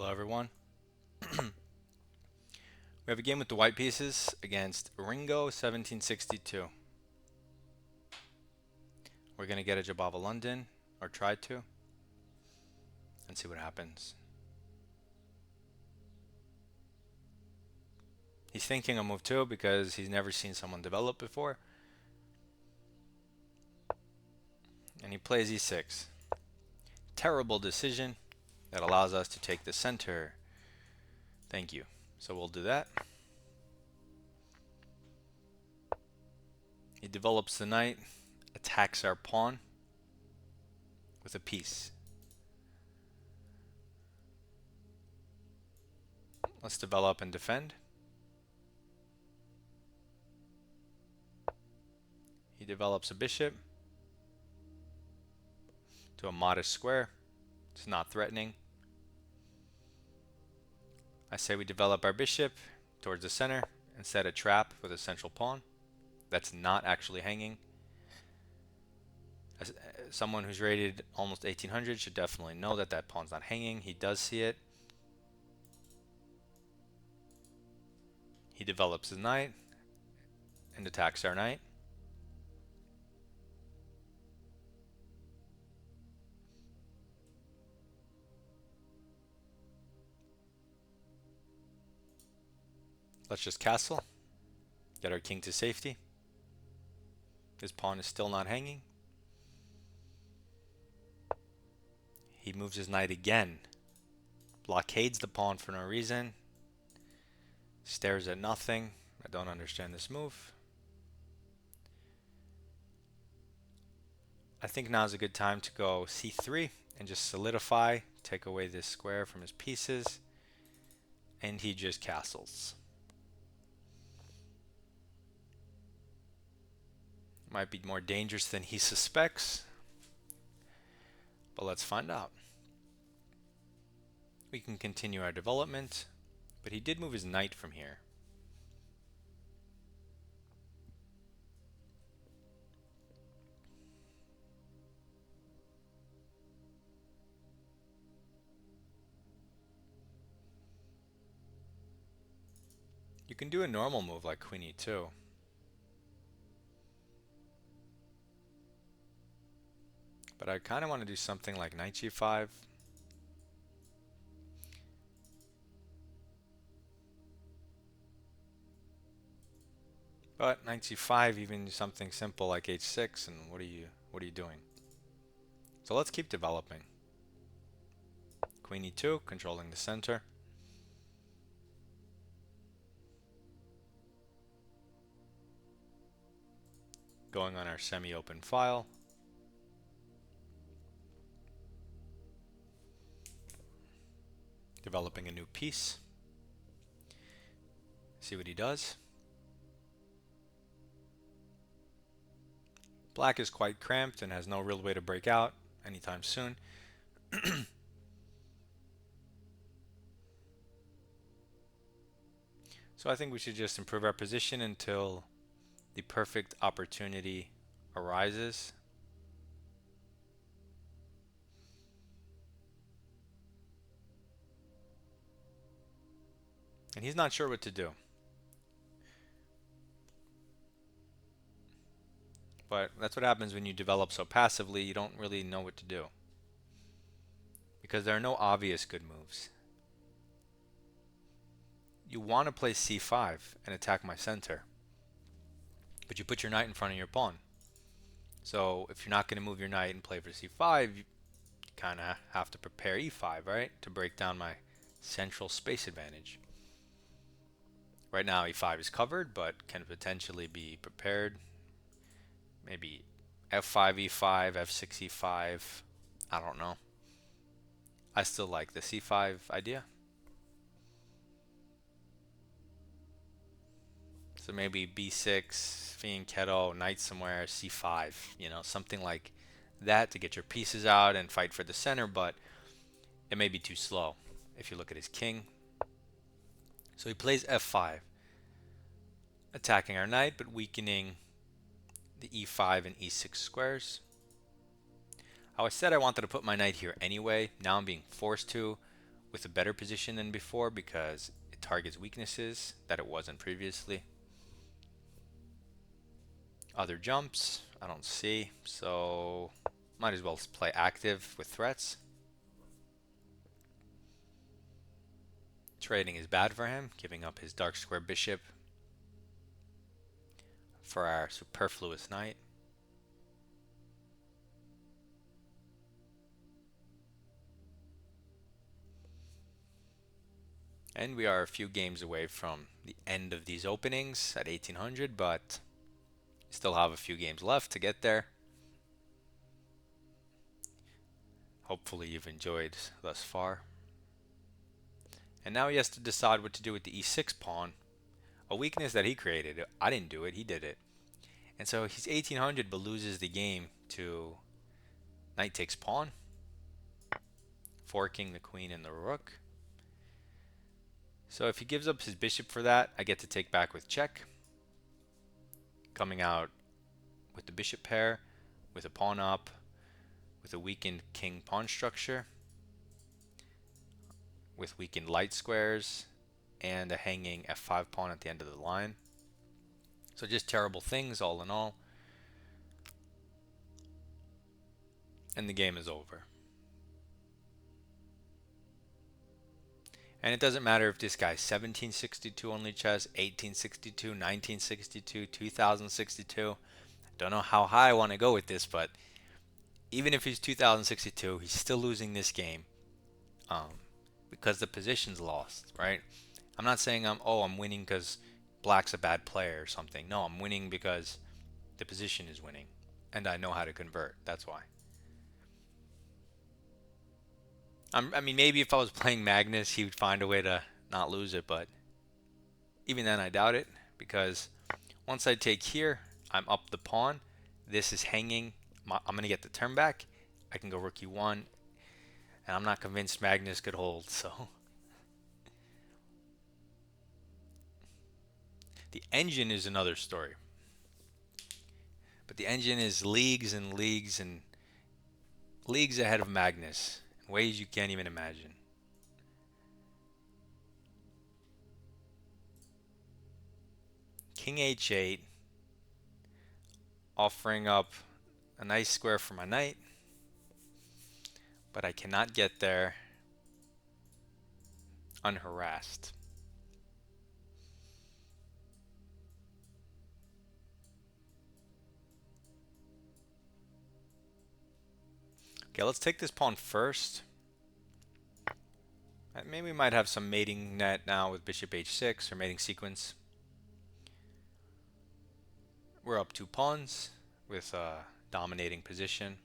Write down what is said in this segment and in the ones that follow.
Hello everyone. We have a game with the white pieces against Ringo 1762. We're going to get a Jabava London, or try to, and see what happens. He's thinking of move 2 because he's never seen someone develop before. And he plays e6. Terrible decision that allows us to take the center. Thank you. So we'll do that. He develops the knight, attacks our pawn with a piece. Let's develop and defend. He develops a bishop to a modest square. It's not threatening. I say we develop our bishop towards the center and set a trap with a central pawn that's not actually hanging. As someone who's rated almost 1800 should definitely know that that pawn's not hanging. He does see it. He develops his knight and attacks our knight. Let's just castle, get our king to safety. His pawn is still not hanging. He moves his knight again, blockades the pawn for no reason, stares at nothing. I don't understand this move. I think now is a good time to go c3 and just solidify, take away this square from his pieces, and he just castles. Might be more dangerous than he suspects, but let's find out. We can continue our development, but he did move his knight from here. You can do a normal move like queen e2. But I kind of want to do something like knight g5. But knight g5, even something simple like h6, and what are you doing? So let's keep developing. Queen e2, controlling the center. Going on our semi-open file. Developing a new piece. See what he does. Black is quite cramped and has no real way to break out anytime soon. So I think we should just improve our position until the perfect opportunity arises. And he's not sure what to do. But that's what happens when you develop so passively, you don't really know what to do. Because there are no obvious good moves. You want to play c5 and attack my center. But you put your knight in front of your pawn. So if you're not going to move your knight and play for c5, you kind of have to prepare e5, right? To break down my central space advantage. Right now e5 is covered, but can potentially be prepared. Maybe f5, e5, f6, e5. I don't know. I still like the c5 idea. So maybe b6, fianchetto, knight somewhere, c5, something like that to get your pieces out and fight for the center, but it may be too slow if you look at his king. So he plays f5, attacking our knight, but weakening the e5 and e6 squares. I always said I wanted to put my knight here anyway. Now I'm being forced to with a better position than before because it targets weaknesses that it wasn't previously. Other jumps, I don't see, so might as well play active with threats. Trading is bad for him, giving up his dark square bishop for our superfluous knight. And we are a few games away from the end of these openings at 1800, but still have a few games left to get there. Hopefully you've enjoyed thus far. And now he has to decide what to do with the e6 pawn, a weakness that he created. I didn't do it, he did it. And so he's 1800 but loses the game to knight takes pawn, forking the queen and the rook. So if he gives up his bishop for that, I get to take back with check, coming out with the bishop pair, with a pawn up, with a weakened king pawn structure, with weakened light squares, and a hanging f5 pawn at the end of the line. So just terrible things all in all. And the game is over. And it doesn't matter if this guy's 1762 on chess, 1862, 1962, 2062. Don't know how high I want to go with this, but even if he's 2062, he's still losing this game because the position's lost, right? I'm not saying I'm winning because black's a bad player or something. No, I'm winning because the position is winning, and I know how to convert. That's why. I mean, maybe if I was playing Magnus, he would find a way to not lose it, but even then, I doubt it because once I take here, I'm up the pawn. This is hanging. I'm going to get the turn back. I can go rook e1, and I'm not convinced Magnus could hold, so. The engine is another story. But the engine is leagues and leagues and leagues ahead of Magnus in ways you can't even imagine. King h8, offering up a nice square for my knight, but I cannot get there unharassed. Okay, let's take this pawn first. Maybe we might have some mating net now with bishop h6 or mating sequence. We're up 2 pawns with a dominating position.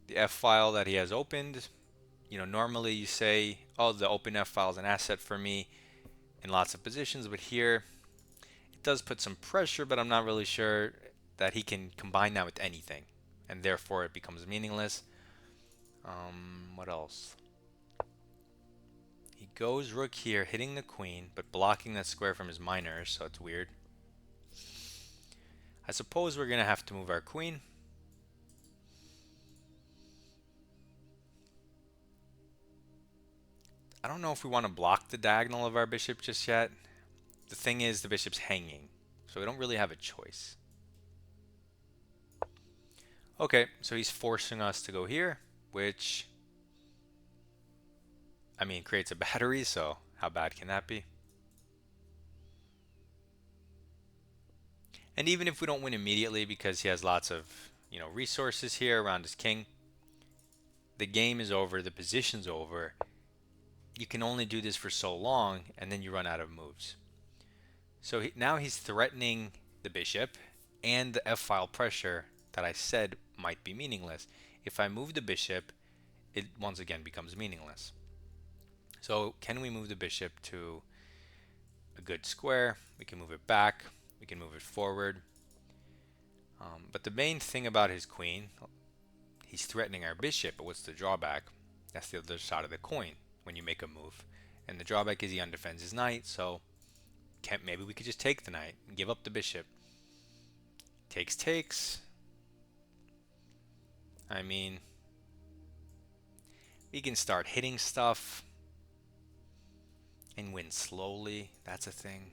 The F file that he has opened, normally you say, oh, the open F file is an asset for me in lots of positions, but here it does put some pressure, but I'm not really sure that he can combine that with anything, and therefore it becomes meaningless. What else? He goes rook here, hitting the queen, but blocking that square from his minors, so it's weird. I suppose we're going to have to move our queen. I don't know if we want to block the diagonal of our bishop just yet. The thing is, the bishop's hanging, so we don't really have a choice. Okay, so he's forcing us to go here, which, I mean, creates a battery, so how bad can that be? And even if we don't win immediately because he has lots of, resources here around his king, the game is over, the position's over. You can only do this for so long, and then you run out of moves. So now he's threatening the bishop and the f-file pressure that I said might be meaningless. If I move the bishop, it once again becomes meaningless. So can we move the bishop to a good square? We can move it back. We can move it forward. But the main thing about his queen, he's threatening our bishop, but what's the drawback? That's the other side of the coin when you make a move. And the drawback is he undefends his knight, so maybe we could just take the knight and give up the bishop. Takes, takes. I mean, we can start hitting stuff and win slowly. That's a thing.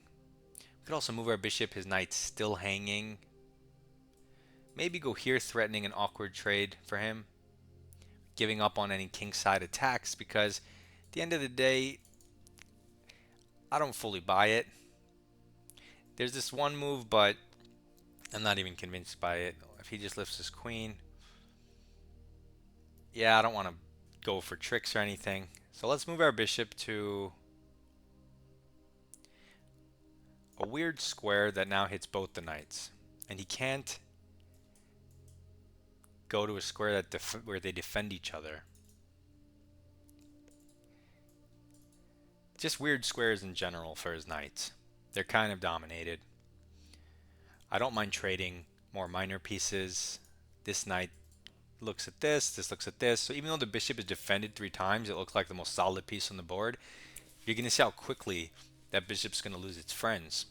We could also move our bishop. His knight's still hanging. Maybe go here, threatening an awkward trade for him. Giving up on any kingside attacks because at the end of the day, I don't fully buy it. There's this one move, but I'm not even convinced by it. If he just lifts his queen, yeah, I don't want to go for tricks or anything. So let's move our bishop to a weird square that now hits both the knights. And he can't go to a square that where they defend each other. Just weird squares in general for his knights. They're kind of dominated. I don't mind trading more minor pieces. This knight looks at this looks at this. So even though the bishop is defended 3 times, it looks like the most solid piece on the board. You're going to see how quickly that bishop's going to lose its friends.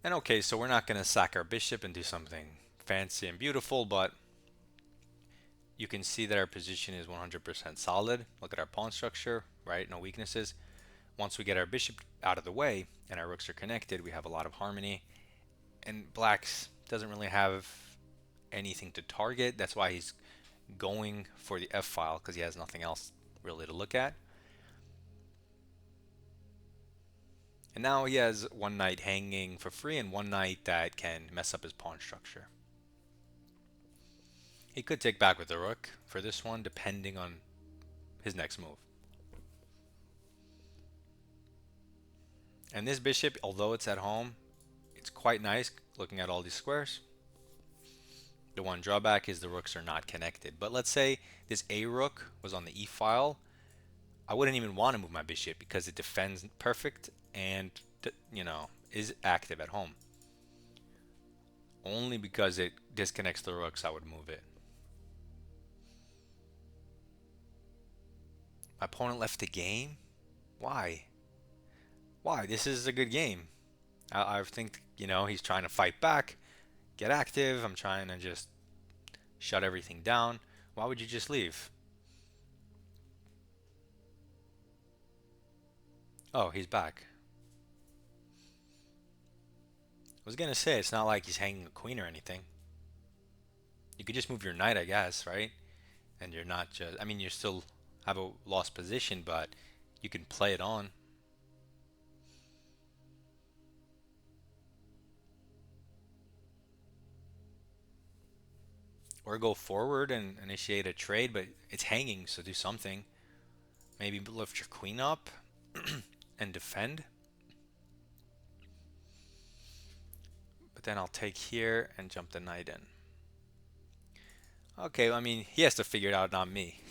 And okay, so we're not going to sack our bishop and do something fancy and beautiful, but you can see that our position is 100% solid. Look at our pawn structure, right? No weaknesses. Once we get our bishop out of the way and our rooks are connected, we have a lot of harmony. And Black's doesn't really have anything to target. That's why he's going for the F file, because he has nothing else really to look at. And now he has one knight hanging for free and one knight that can mess up his pawn structure. He could take back with the rook for this one, depending on his next move. And this bishop, although it's at home, it's quite nice looking at all these squares. The one drawback is the rooks are not connected. But let's say this A rook was on the E file. I wouldn't even want to move my bishop because it defends perfect and, you know, is active at home. Only because it disconnects the rooks, I would move it. My opponent left the game? Why? Why? This is a good game. I think, you know, he's trying to fight back, get active. I'm trying to just shut everything down. Why would you just leave? Oh, he's back. I was gonna say, it's not like he's hanging a queen or anything. You could just move your knight, I guess, right? And you're not just, I mean, you still have a lost position, but you can play it on. Or go forward and initiate a trade, but it's hanging, so do something. Maybe lift your queen up and defend. But then I'll take here and jump the knight in. Okay, I mean, he has to figure it out, not me.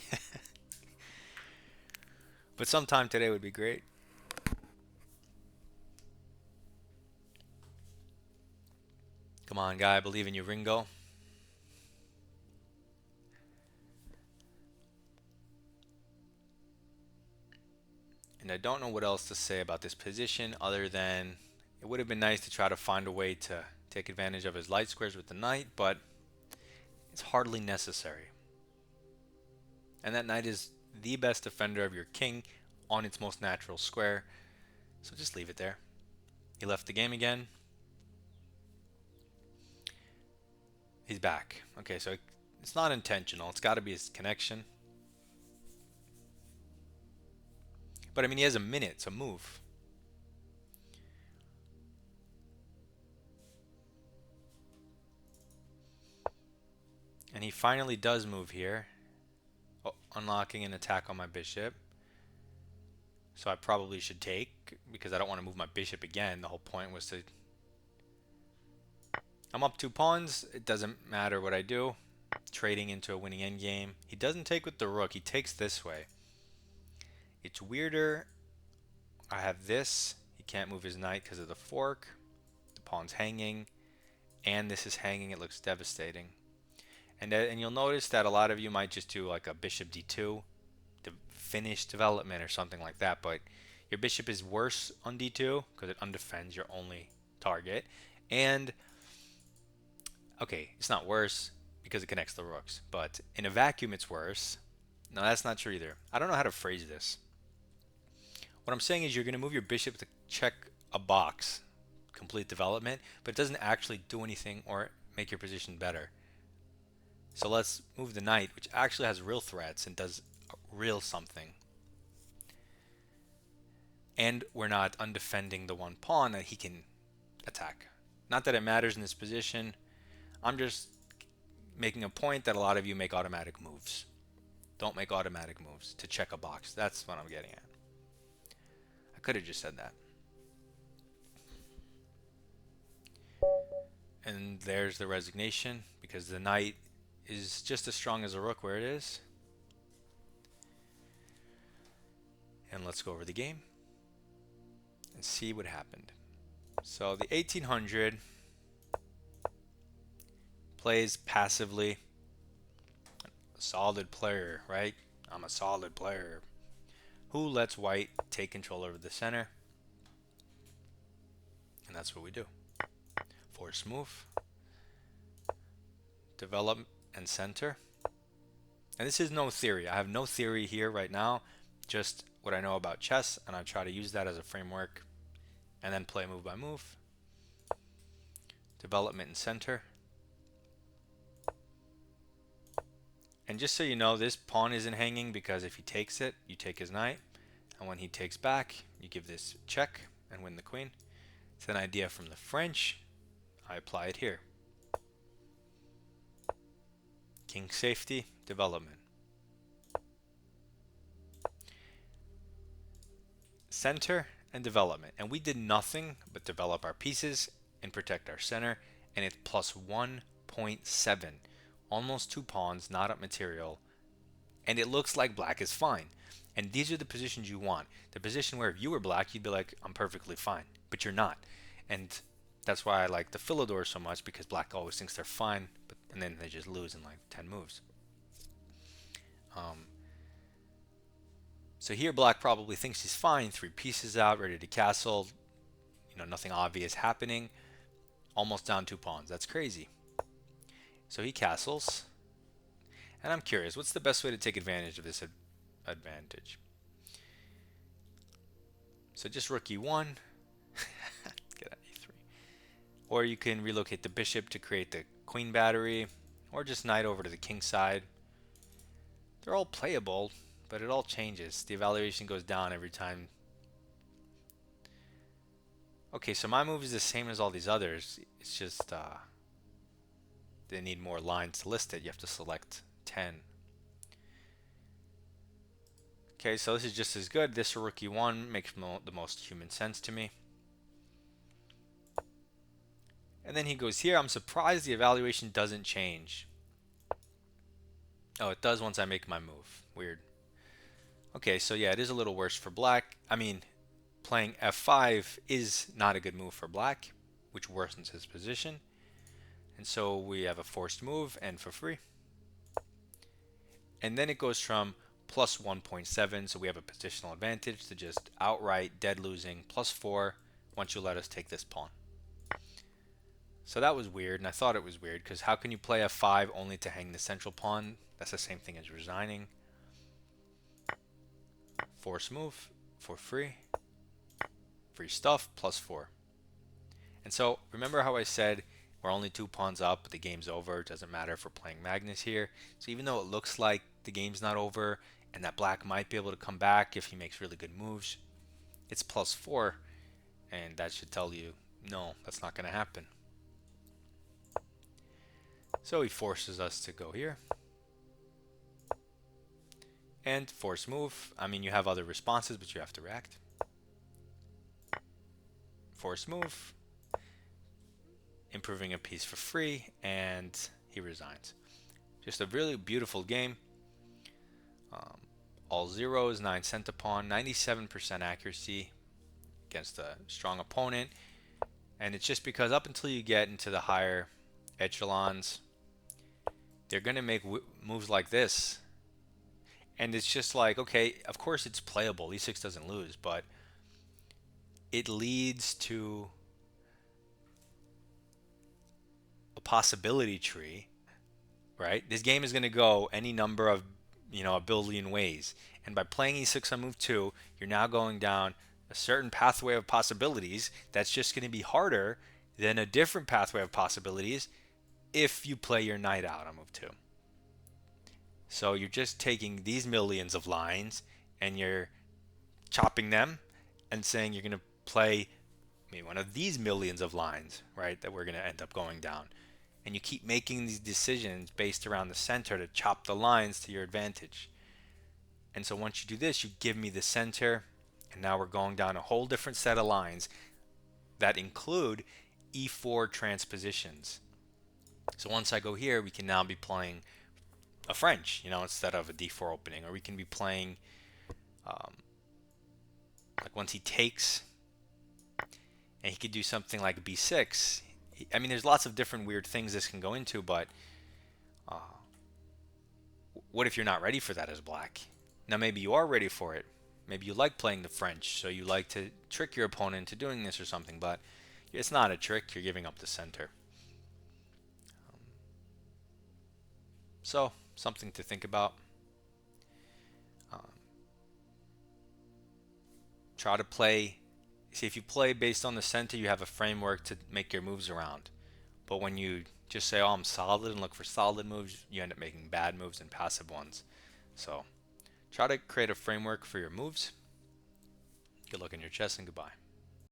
But sometime today would be great. Come on, guy, I believe in you, Ringo. And I don't know what else to say about this position other than it would have been nice to try to find a way to take advantage of his light squares with the knight, but it's hardly necessary. And that knight is the best defender of your king on its most natural square, so just leave it there. He left the game again. He's back. Okay, so it's not intentional. It's got to be his connection. But I mean, he has a minute to move. And he finally does move here, unlocking an attack on my bishop. So I probably should take, because I don't want to move my bishop again. The whole point was to... I'm up 2 pawns. It doesn't matter what I do. Trading into a winning endgame. He doesn't take with the rook. He takes this way. It's weirder. I have this. He can't move his knight because of the fork. The pawn's hanging. And this is hanging. It looks devastating. And you'll notice that a lot of you might just do like a bishop d2 to finish development or something like that. But Your bishop is worse on d2 because it undefends your only target. And, okay, it's not worse because it connects the rooks. But in a vacuum, it's worse. No, that's not true either. I don't know how to phrase this. What I'm saying is you're going to move your bishop to check a box, complete development, but it doesn't actually do anything or make your position better. So let's move the knight, which actually has real threats and does real something. And we're not undefending the one pawn that he can attack. Not that it matters in this position. I'm just making a point that a lot of you make automatic moves. Don't make automatic moves to check a box. That's what I'm getting at. I could have just said that. And there's the resignation because the knight is just as strong as a rook where it is. And let's go over the game and see what happened. So the 1800 plays passively. A solid player, right? I'm a solid player. Who lets white take control over the center. And that's what we do. Force move. Develop and center. And this is no theory. I have no theory here right now. Just what I know about chess, and I try to use that as a framework and then play move by move. Development and center. And just so you know, this pawn isn't hanging because if he takes it, you take his knight. And when he takes back, you give this check and win the queen. It's an idea from the French. I apply it here. King safety, development. Center and development. And we did nothing but develop our pieces and protect our center. And it's plus 1.7. Almost 2 pawns, not up material. And it looks like black is fine. And these are the positions you want. The position where if you were black, you'd be like, I'm perfectly fine. But you're not. And that's why I like the Philidor so much, because black always thinks they're fine, and then they just lose in like 10 moves. So here black probably thinks he's fine. 3 pieces out, ready to castle. You know, nothing obvious happening. Almost down 2 pawns. That's crazy. So he castles. And I'm curious, what's the best way to take advantage of this advantage? So just rook e1. Get out e3. Or you can relocate the bishop to create the queen battery. Or just knight over to the king side. They're all playable, but it all changes. The evaluation goes down every time. Okay, so my move is the same as all these others. It's just they need more lines to list it. You have to select 10. Okay, so this is just as good. This rook e1 makes the most human sense to me. And then he goes here. I'm surprised the evaluation doesn't change. Oh, it does once I make my move. Weird. Okay, so yeah, it is a little worse for black. I mean, playing f5 is not a good move for black, which worsens his position. And so we have a forced move and for free. And then it goes from plus 1.7, so we have a positional advantage, to just outright dead losing plus 4 once you let us take this pawn. So that was weird, and I thought it was weird because how can you play f5 only to hang the central pawn? That's the same thing as resigning. Force move for free. Free stuff plus 4. And so remember how I said we're only 2 pawns up, but the game's over. It doesn't matter if we're playing Magnus here. So even though it looks like the game's not over and that black might be able to come back if he makes really good moves, it's plus 4, and that should tell you no, that's not going to happen. So he forces us to go here. And force move. I mean, you have other responses, but you have to react. Force move. Improving a piece for free, and he resigns. Just a really beautiful game. All zeros, 9 center pawn, 97% accuracy against a strong opponent. And it's just because up until you get into the higher echelons, they're going to make moves like this. And it's just like, okay, of course it's playable. E6 doesn't lose, but it leads to a possibility tree, right? This game is going to go any number of, a billion ways. And by playing e6 on move 2, you're now going down a certain pathway of possibilities that's just going to be harder than a different pathway of possibilities if you play your knight out on move 2. So you're just taking these millions of lines and you're chopping them and saying you're going to play maybe one of these millions of lines, right, that we're going to end up going down. And you keep making these decisions based around the center to chop the lines to your advantage. And so once you do this, you give me the center, and now we're going down a whole different set of lines that include e4 transpositions. So once I go here, we can now be playing a French, instead of a d4 opening, or we can be playing like once he takes, and he could do something like b6. I mean, there's lots of different weird things this can go into, but what if you're not ready for that as black? Now maybe you are ready for it. Maybe you like playing the French, so you like to trick your opponent into doing this or something, but it's not a trick. You're giving up the center. So something to think about. Try to play. See, if you play based on the center, you have a framework to make your moves around. But when you just say, oh, I'm solid, and look for solid moves, you end up making bad moves and passive ones. So try to create a framework for your moves. Good luck in your chess, and goodbye.